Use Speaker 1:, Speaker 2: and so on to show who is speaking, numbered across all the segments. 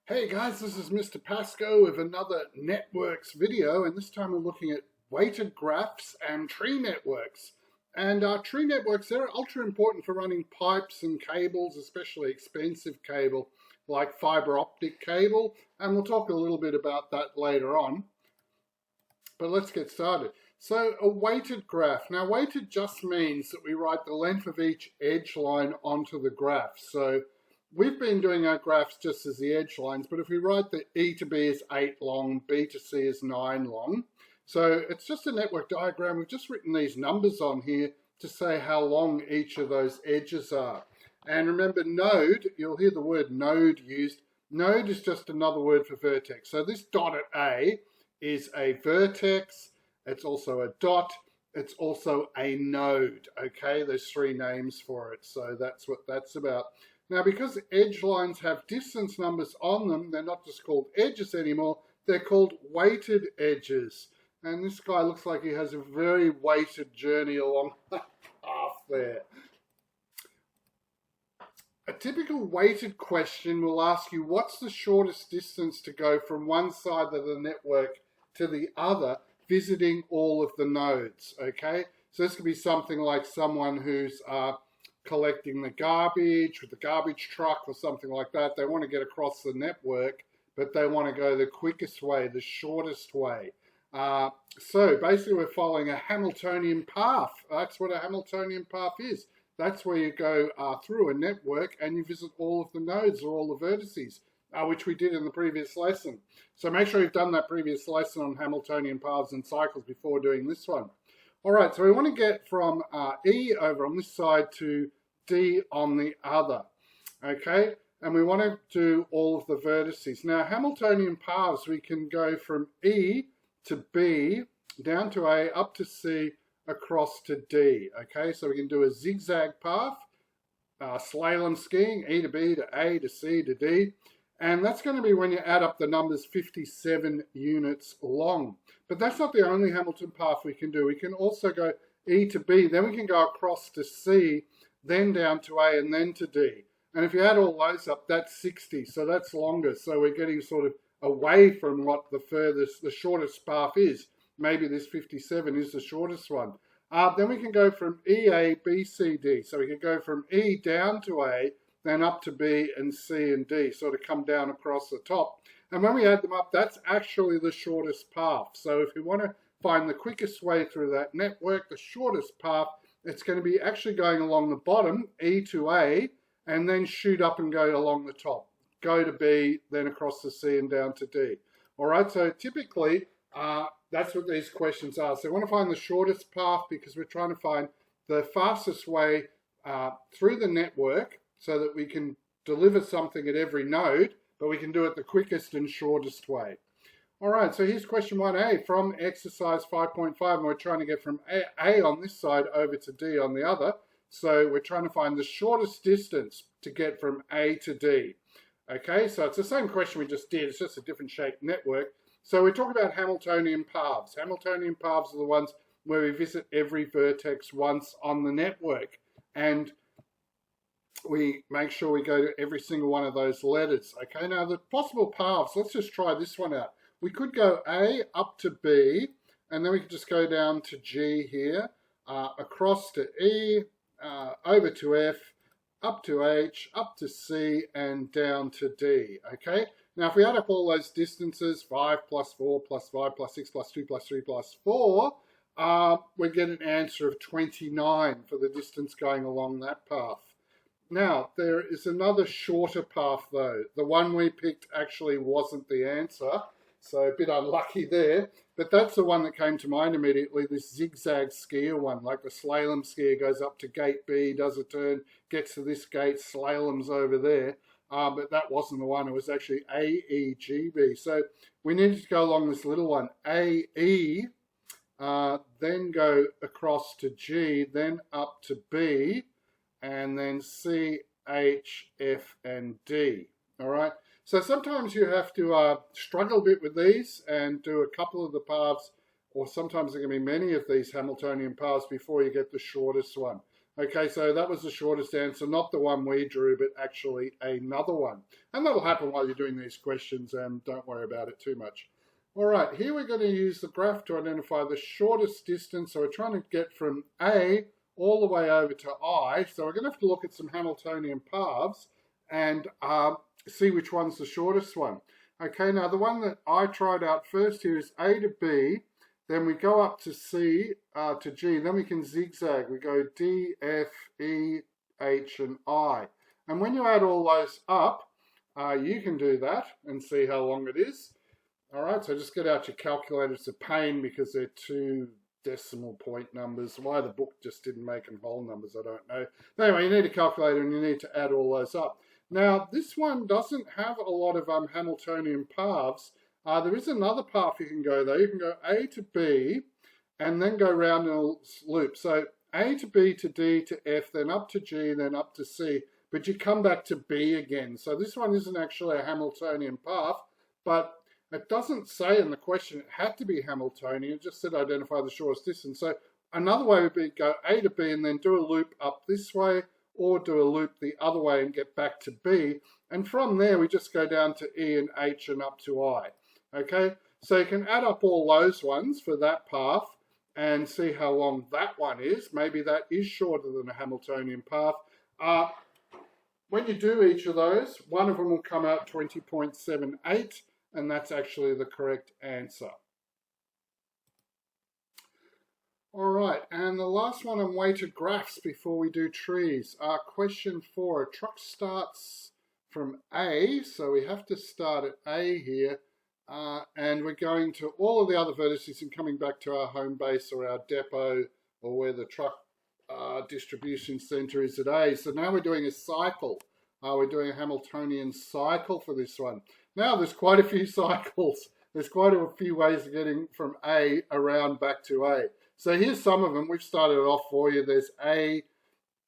Speaker 1: Hey guys, this is Mr. Pasco with another networks video, and this time we're looking at weighted graphs and tree networks. And tree networks, they're ultra important for running pipes and cables, especially expensive cable like fiber optic cable, and we'll talk a little bit about that later on. But let's get started. So a weighted graph. Now weighted just means that we write the length of each edge line onto the graph. So we've been doing our graphs just as the edge lines, but if we write that E to B is 8 long, B to C is 9 long. So it's just a network diagram. We've just written these numbers on here to say how long each of those edges are. And remember node, you'll hear the word node used. Node is just another word for vertex. So this dot at A is a vertex, it's also a dot, it's also a node, okay? There's three names for it, so that's what that's about. Now, because edge lines have distance numbers on them, they're not just called edges anymore, they're called weighted edges. And this guy looks like he has a very weighted journey along the path there. A typical weighted question will ask you, what's the shortest distance to go from one side of the network to the other, visiting all of the nodes, okay? So this could be something like someone who's collecting the garbage with the garbage truck or something like that. They want to get across the network, but they want to go the quickest way, the shortest way. So basically we're following a Hamiltonian path. That's what a Hamiltonian path is. That's where you go through a network and you visit all of the nodes or all the vertices, which we did in the previous lesson. So make sure you've done that previous lesson on Hamiltonian paths and cycles before doing this one. All right, so we want to get from E over on this side to D on the other, okay? And we want to do all of the vertices. Now, Hamiltonian paths, we can go from E to B, down to A, up to C, across to D, okay? So we can do a zigzag path, slalom skiing, E to B to A to C to D. And that's going to be when you add up the numbers 57 units long. But that's not the only Hamilton path we can do. We can also go E to B, then we can go across to C, then down to A, and then to D. And if you add all those up, that's 60, so that's longer. So we're getting sort of away from what the shortest path is. Maybe this 57 is the shortest one. Then we can go from E, A, B, C, D. So we can go from E down to A, then up to B and C and D, sort of come down across the top. And when we add them up, that's actually the shortest path. So if we want to find the quickest way through that network, the shortest path, it's going to be actually going along the bottom, E to A, and then shoot up and go along the top. Go to B, then across to C and down to D. All right, so typically, that's what these questions are. So we want to find the shortest path because we're trying to find the fastest way through the network, so that we can deliver something at every node, but we can do it the quickest and shortest way. All right, so here's question 1A from exercise 5.5, and we're trying to get from A on this side over to D on the other. So we're trying to find the shortest distance to get from A to D. Okay, so it's the same question we just did, it's just a different shaped network. So we're talking about Hamiltonian paths. Hamiltonian paths are the ones where we visit every vertex once on the network. And we make sure we go to every single one of those letters. Okay, now the possible paths, let's just try this one out. We could go A up to B, and then we could just go down to G here, across to E, over to F, up to H, up to C, and down to D. Okay, now if we add up all those distances, 5 plus 4 plus 5 plus 6 plus 2 plus 3 plus 4, we get an answer of 29 for the distance going along that path. Now, there is another shorter path though. The one we picked actually wasn't the answer, so a bit unlucky there. But that's the one that came to mind immediately, this zigzag skier one, like the slalom skier goes up to gate B, does a turn, gets to this gate, slaloms over there. But that wasn't the one, it was actually AEGB. So we needed to go along this little one, AE, then go across to G, then up to B, and then C, H, F, and D. All right. So sometimes you have to struggle a bit with these and do a couple of the paths, or sometimes there can be many of these Hamiltonian paths before you get the shortest one. Okay, so that was the shortest answer, not the one we drew, but actually another one. And that'll happen while you're doing these questions, and don't worry about it too much. All right, here we're going to use the graph to identify the shortest distance. So we're trying to get from A all the way over to I. So we're going to have to look at some Hamiltonian paths and see which one's the shortest one. Okay, now the one that I tried out first here is A to B. Then we go up to C to G. Then we can zigzag. We go D, F, E, H, and I. And when you add all those up, you can do that and see how long it is. All right, so just get out your calculator. It's a pain because they're 2 decimal point numbers. Why the book just didn't make them whole numbers, I don't know. But anyway, you need a calculator and you need to add all those up. Now, this one doesn't have a lot of Hamiltonian paths. There is another path you can go, though. You can go A to B and then go round in a loop. So A to B to D to F, then up to G, then up to C. But you come back to B again. So this one isn't actually a Hamiltonian path, but it doesn't say in the question it had to be Hamiltonian. It just said identify the shortest distance. So another way would be go A to B and then do a loop up this way, or do a loop the other way and get back to B. And from there, we just go down to E and H and up to I. Okay, so you can add up all those ones for that path and see how long that one is. Maybe that is shorter than a Hamiltonian path. When you do each of those, one of them will come out 20.78, and that's actually the correct answer. All right, and the last one on weighted graphs before we do trees. Question 4, a truck starts from A, so we have to start at A here, and we're going to all of the other vertices and coming back to our home base or our depot or where the truck distribution center is at A. So now we're doing a cycle. We're doing a Hamiltonian cycle for this one. Now there's quite a few cycles. There's quite a few ways of getting from A around back to A. So here's some of them. We've started it off for you. There's A,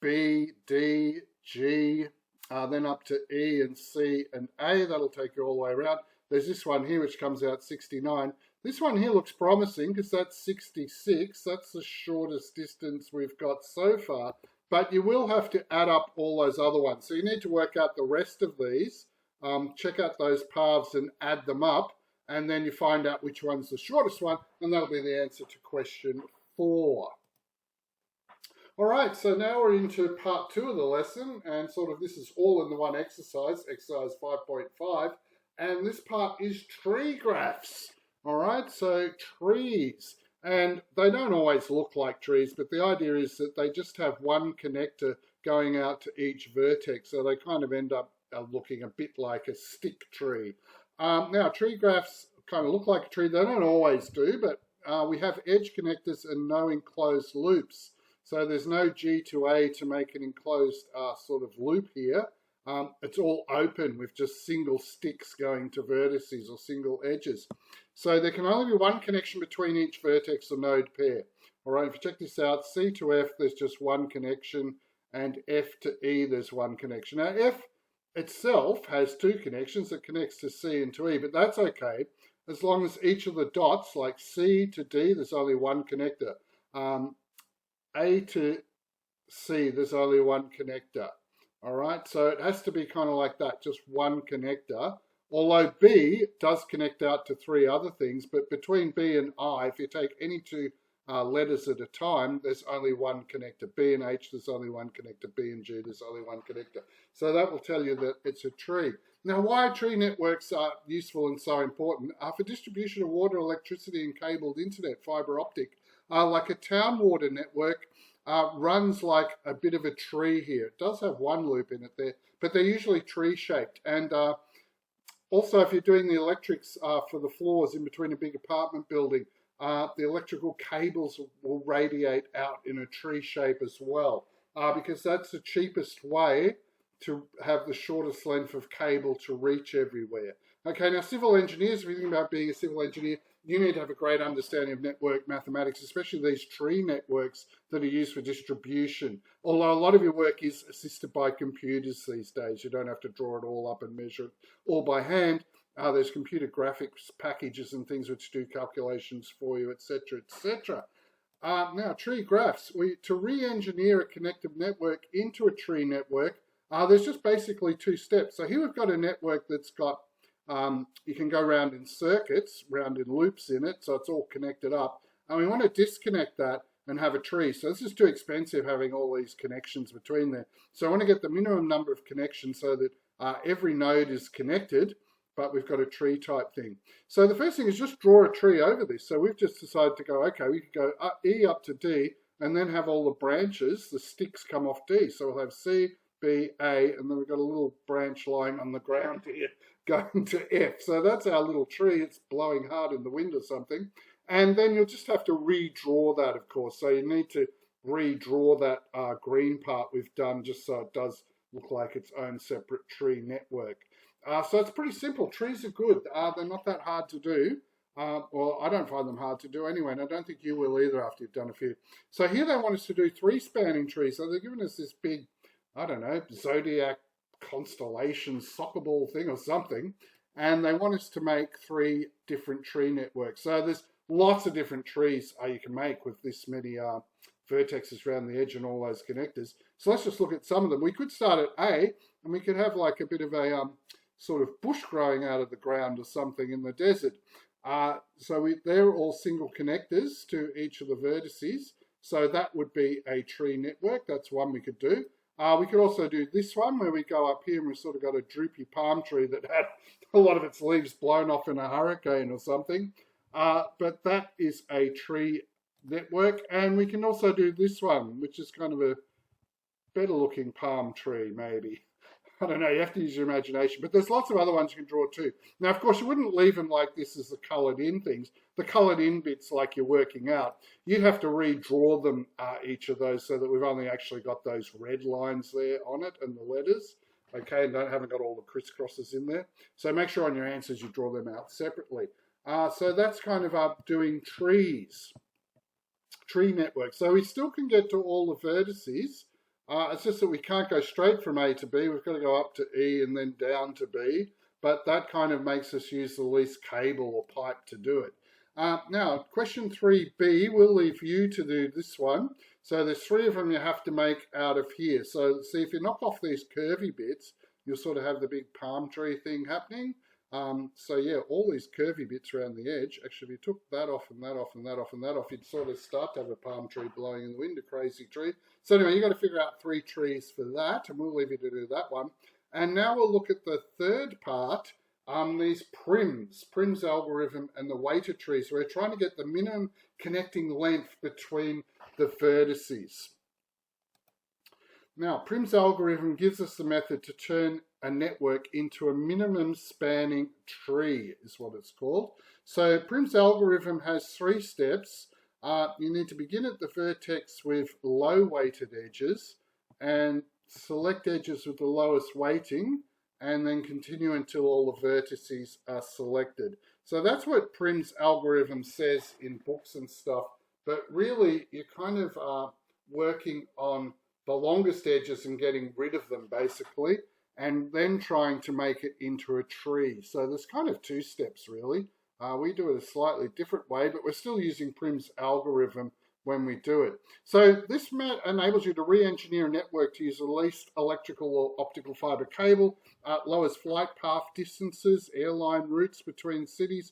Speaker 1: B, D, G, then up to E and C and A. That'll take you all the way around. There's this one here which comes out 69. This one here looks promising because that's 66. That's the shortest distance we've got so far. But you will have to add up all those other ones. So you need to work out the rest of these, check out those paths and add them up, and then you find out which one's the shortest one, and that'll be the answer to question 4. All right, so now we're into part 2 of the lesson, and sort of this is all in the one exercise, exercise 5.5, and this part is tree graphs. All right, so trees. And they don't always look like trees, but the idea is that they just have one connector going out to each vertex, so they kind of end up looking a bit like a stick tree. Now, tree graphs kind of look like a tree. They don't always do, but we have edge connectors and no enclosed loops. So there's no G to A to make an enclosed sort of loop here. It's all open with just single sticks going to vertices or single edges. So there can only be one connection between each vertex or node pair. All right, if you check this out, C to F, there's just one connection, and F to E, there's one connection. Now, F itself has 2 connections. It connects to C and to E, but that's okay, as long as each of the dots, like C to D, there's only one connector. A to C, there's only one connector. All right, so it has to be kind of like that, just one connector. Although B does connect out to 3 other things, but between B and I, if you take any 2 letters at a time, there's only one connector. B and H, there's only one connector. B and G, there's only one connector. So that will tell you that it's a tree. Now, why tree networks are useful and so important? For distribution of water, electricity, and cabled internet, fibre optic, like a town water network, runs like a bit of a tree here. It does have one loop in it there, but they're usually tree-shaped. And also, if you're doing the electrics for the floors in between a big apartment building, the electrical cables will radiate out in a tree shape as well, because that's the cheapest way to have the shortest length of cable to reach everywhere. Okay, now civil engineers, if you think about being a civil engineer, you need to have a great understanding of network mathematics, especially these tree networks that are used for distribution. Although a lot of your work is assisted by computers these days. You don't have to draw it all up and measure it all by hand. There's computer graphics packages and things which do calculations for you, etc., etc. Now, tree graphs. To re-engineer a connected network into a tree network, there's just basically two steps. So here we've got a network that's got, you can go around in circuits, round in loops in it, so it's all connected up. And we want to disconnect that and have a tree. So this is too expensive having all these connections between there. So I want to get the minimum number of connections so that every node is connected, but we've got a tree type thing. So the first thing is just draw a tree over this. So we've just decided to go, okay, we could go E up to D and then have all the branches, the sticks come off D. So we'll have C, B, A, and then we've got a little branch line on the ground here going to F. So that's our little tree. It's blowing hard in the wind or something. And then you'll just have to redraw that, of course. So you need to redraw that green part we've done just so it does look like its own separate tree network. So it's pretty simple. Trees are good. They're not that hard to do. Well, I don't find them hard to do anyway, and I don't think you will either after you've done a few. So here they want us to do 3 spanning trees. So they're giving us this big, I don't know, zodiac constellation soccer ball thing or something, and they want us to make 3 different tree networks. So there's lots of different trees you can make with this many vertexes around the edge and all those connectors. So let's just look at some of them. We could start at A, and we could have like a bit of a sort of bush growing out of the ground or something in the desert. They're all single connectors to each of the vertices. So that would be a tree network. That's one we could do. We could also do this one where we go up here and we've sort of got a droopy palm tree that had a lot of its leaves blown off in a hurricane or something. But that is a tree network. And we can also do this one, which is kind of a better looking palm tree maybe. I don't know, you have to use your imagination. But there's lots of other ones you can draw too. Now, of course, you wouldn't leave them like this as the coloured in things. The coloured in bits like you're working out, you'd have to redraw them, each of those, so that we've only actually got those red lines there on it and the letters. Okay, and haven't got all the crisscrosses in there. So make sure on your answers you draw them out separately. So that's kind of doing trees, tree networks. So we still can get to all the vertices. It's just that we can't go straight from A to B. We've got to go up to E and then down to B. But that kind of makes us use the least cable or pipe to do it. Now, question 3B, we'll leave you to do this one. So there's 3 of them you have to make out of here. So see, if you knock off these curvy bits, you'll sort of have the big palm tree thing happening. So yeah, all these curvy bits around the edge, actually if you took that off and that off and that off and that off, you'd sort of start to have a palm tree blowing in the wind, a crazy tree. So anyway, you've got to figure out 3 trees for that, and we'll leave you to do that one. And now we'll look at the third part, these Prim's algorithm and the weighted trees. We're trying to get the minimum connecting length between the vertices. Now, Prim's algorithm gives us the method to turn a network into a minimum spanning tree, is what it's called. So Prim's algorithm has 3 steps. You need to begin at the vertex with low weighted edges and select edges with the lowest weighting, and then continue until all the vertices are selected. So that's what Prim's algorithm says in books and stuff, but really you kind of are working on the longest edges and getting rid of them basically, and then trying to make it into a tree. So there's kind of 2 steps really. We do it a slightly different way, but we're still using Prim's algorithm when we do it. So this enables you to re-engineer a network to use the least electrical or optical fibre cable, lowers flight path distances, airline routes between cities,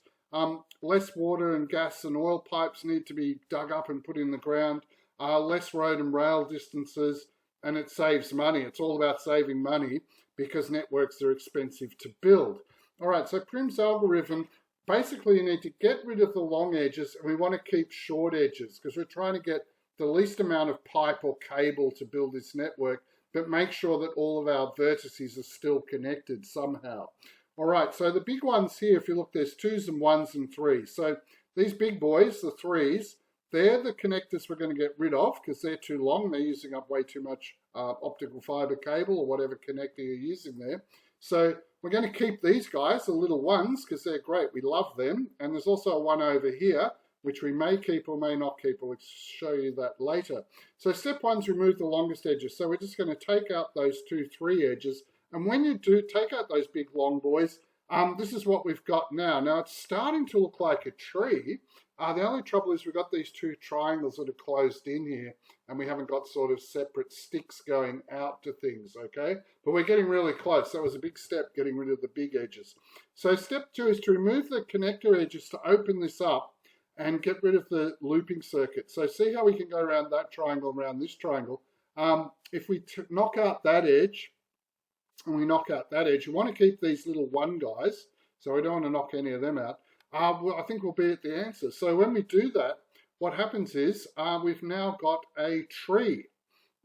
Speaker 1: less water and gas and oil pipes need to be dug up and put in the ground, less road and rail distances, and it saves money. It's all about saving money because networks are expensive to build. All right, so Prim's algorithm, basically you need to get rid of the long edges and we want to keep short edges because we're trying to get the least amount of pipe or cable to build this network, but make sure that all of our vertices are still connected somehow. All right, so the big ones here, if you look, there's 2s and 1s and 3s. So these big boys, the 3s, they're the connectors we're going to get rid of because they're too long. They're using up way too much optical fibre cable or whatever connector you're using there. So we're going to keep these guys, the little ones, because they're great. We love them. And there's also one over here, which we may keep or may not keep. I'll show you that later. So step 1's remove the longest edges. So we're just going to take out those 2, 3 edges. And when you do take out those big long boys, This is what we've got now. Now it's starting to look like a tree. The only trouble is we've got these two triangles that are closed in here, and we haven't got sort of separate sticks going out to things, okay? But we're getting really close. That was a big step, getting rid of the big edges. So step 2 is to remove the connector edges to open this up and get rid of the looping circuit. So see how we can go around that triangle, around this triangle. If we knock out that edge, and we knock out that edge, you want to keep these little 1 guys, so we don't want to knock any of them out. Well, I think we'll be at the answer. So when we do that, what happens is we've now got a tree,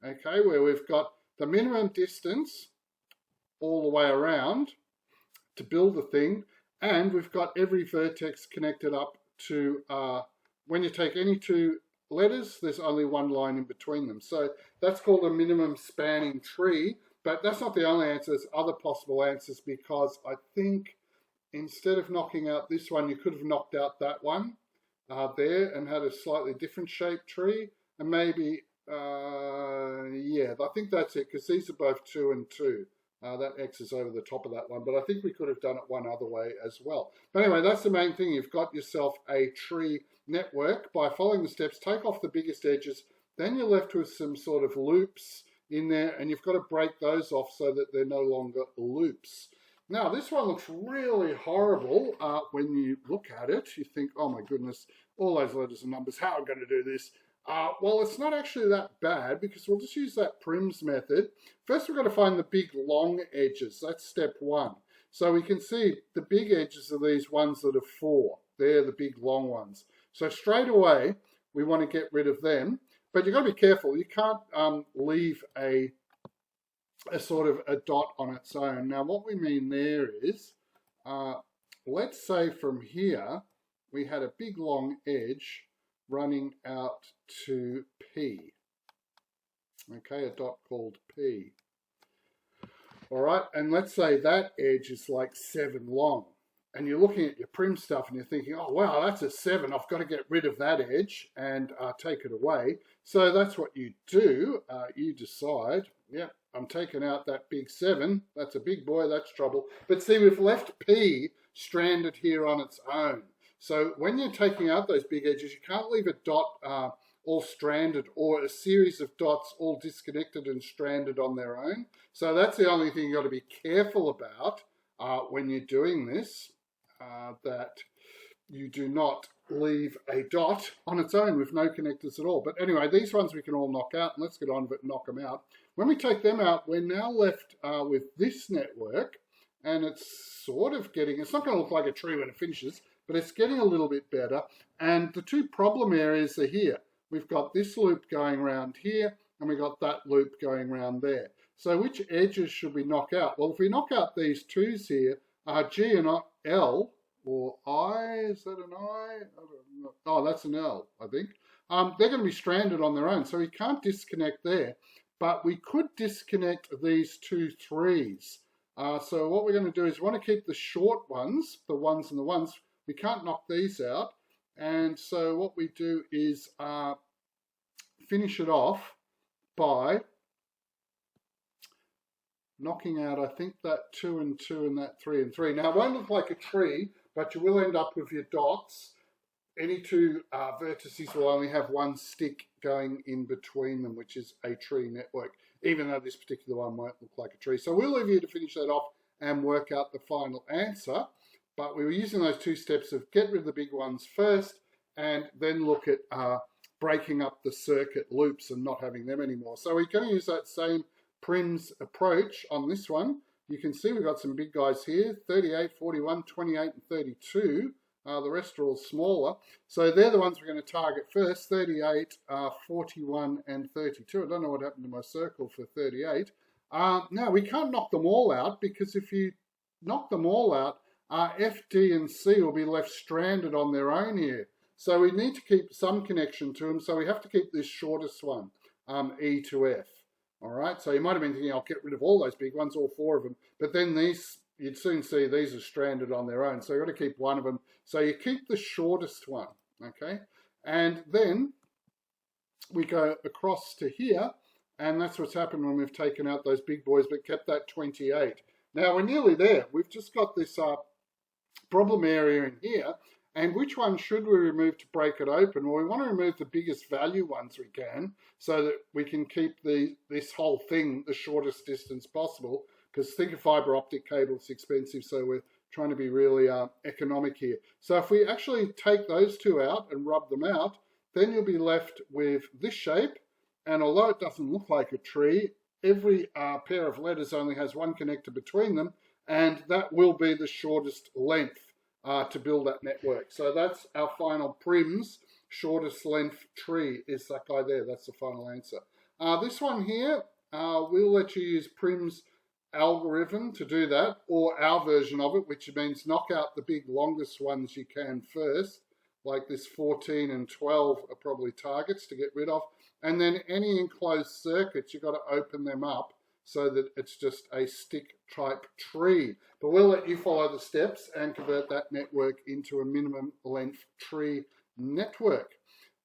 Speaker 1: okay, where we've got the minimum distance all the way around to build the thing, and we've got every vertex connected up to, when you take any 2 letters, there's only 1 line in between them. So that's called a minimum spanning tree, but that's not the only answer. There's other possible answers, because I think instead of knocking out this one, you could have knocked out that one there and had a slightly different shaped tree. And maybe, yeah, I think that's it, because these are both 2 and 2. That X is over the top of that one, but I think we could have done it one other way as well. But anyway, that's the main thing. You've got yourself a tree network. By following the steps, take off the biggest edges, then you're left with some sort of loops in there, and you've got to break those off so that they're no longer loops. Now, this one looks really horrible when you look at it. You think, oh my goodness, all those letters and numbers, how am I going to do this? Well, it's not actually that bad, because we'll just use that Prim's method. First, we've got to find the big long edges. That's step 1. So we can see the big edges are these ones that are 4. They're the big long ones. So straight away, we want to get rid of them. But you've got to be careful. You can't leave a sort of a dot on its own. Now, what we mean there is, let's say from here, we had a big long edge running out to P. Okay, a dot called P. All right, and let's say that edge is like 7 long. And you're looking at your Prim stuff and you're thinking, oh, wow, that's a 7. I've got to get rid of that edge and take it away. So that's what you do. You decide, yep, I'm taking out that big 7. That's a big boy, that's trouble. But see, we've left P stranded here on its own. So when you're taking out those big edges, you can't leave a dot all stranded, or a series of dots all disconnected and stranded on their own. So that's the only thing you've got to be careful about when you're doing this. That you do not leave a dot on its own with no connectors at all. But anyway, these ones we can all knock out, and let's get on with it and knock them out. When we take them out, we're now left with this network, and it's sort of getting, it's not going to look like a tree when it finishes, but it's getting a little bit better. And the 2 problem areas are here. We've got this loop going around here, and we've got that loop going around there. So which edges should we knock out? Well, if we knock out these 2's here, G and L, or I, is that an I? I don't know. Oh, that's an L, I think. They're going to be stranded on their own, so we can't disconnect there. But we could disconnect these 2 3's. So what we're going to do is we want to keep the short ones, the 1's and the 1's. We can't knock these out. And so what we do is finish it off by knocking out, I think, that 2 and 2 and that 3 and 3. Now, it won't look like a tree, but you will end up with your dots. Any 2 vertices will only have 1 stick going in between them, which is a tree network, even though this particular one won't look like a tree. So we'll leave you to finish that off and work out the final answer. But we were using those 2 steps of get rid of the big ones first, and then look at breaking up the circuit loops and not having them anymore. So we're going to use that same Prim's approach on this one. You can see we've got some big guys here, 38, 41, 28, and 32. The rest are all smaller. So they're the ones we're going to target first, 38, 41, and 32. I don't know what happened to my circle for 38. Now, we can't knock them all out, because if you knock them all out, F, D, and C will be left stranded on their own here. So we need to keep some connection to them, so we have to keep this shortest one, E to F. All right, so you might have been thinking, I'll get rid of all those big ones, all 4 of them. But then these, you'd soon see these are stranded on their own. So you've got to keep one of them. So you keep the shortest one, okay? And then we go across to here, and that's what's happened when we've taken out those big boys, but kept that 28. Now we're nearly there. We've just got this problem area in here. And which one should we remove to break it open? Well, we want to remove the biggest value ones we can so that we can keep this whole thing the shortest distance possible. Because think of fibre optic cable, it's expensive, so we're trying to be really economic here. So if we actually take those two out and rub them out, then you'll be left with this shape. And although it doesn't look like a tree, every pair of letters only has one connector between them, and that will be the shortest length to build that network. So that's our final Prim's shortest length tree, is that guy there. That's the final answer. This one here, we'll let you use Prim's algorithm to do that, or our version of it, which means knock out the big longest ones you can first, like this 14 and 12 are probably targets to get rid of. And then any enclosed circuits, you've got to open them up so that it's just a stick type tree. But we'll let you follow the steps and convert that network into a minimum length tree network.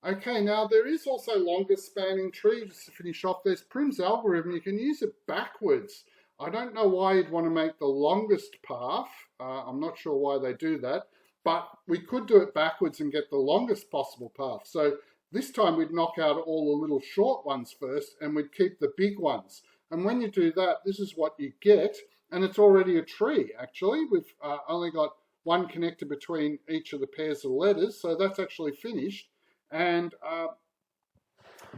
Speaker 1: Okay, now there is also longer spanning tree. Just to finish off, there's Prim's algorithm. You can use it backwards. I don't know why you'd want to make the longest path. I'm not sure why they do that, but we could do it backwards and get the longest possible path. So this time we'd knock out all the little short ones first and we'd keep the big ones. And when you do that, this is what you get. And it's already a tree, actually. We've only got one connector between each of the pairs of letters, so that's actually finished. And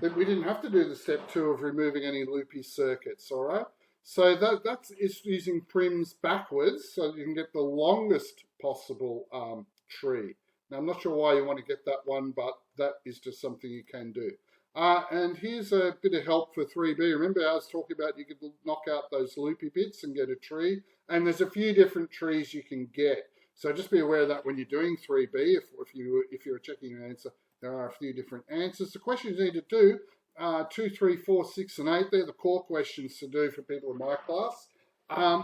Speaker 1: we didn't have to do the step 2 of removing any loopy circuits, all right? So that's using Prim's backwards, so you can get the longest possible tree. Now, I'm not sure why you want to get that one, but that is just something you can do. And here's a bit of help for 3B. Remember I was talking about you could knock out those loopy bits and get a tree. And there's a few different trees you can get. So just be aware of that when you're doing 3B. If you're checking your answer, there are a few different answers. The questions you need to do, 2, 3, 4, 6, and 8, they're the core questions to do for people in my class.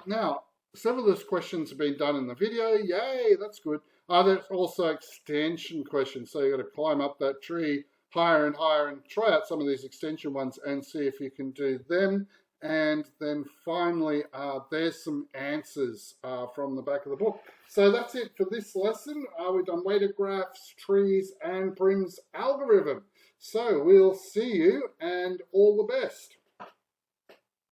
Speaker 1: Now, several of those questions have been done in the video. Yay, that's good. There's also extension questions. So you've got to climb up that tree higher and higher and try out some of these extension ones and see if you can do them. And then finally, there's some answers from the back of the book. So that's it for this lesson. We've done weighted graphs, trees, and Prim's algorithm. So we'll see you, and all the best.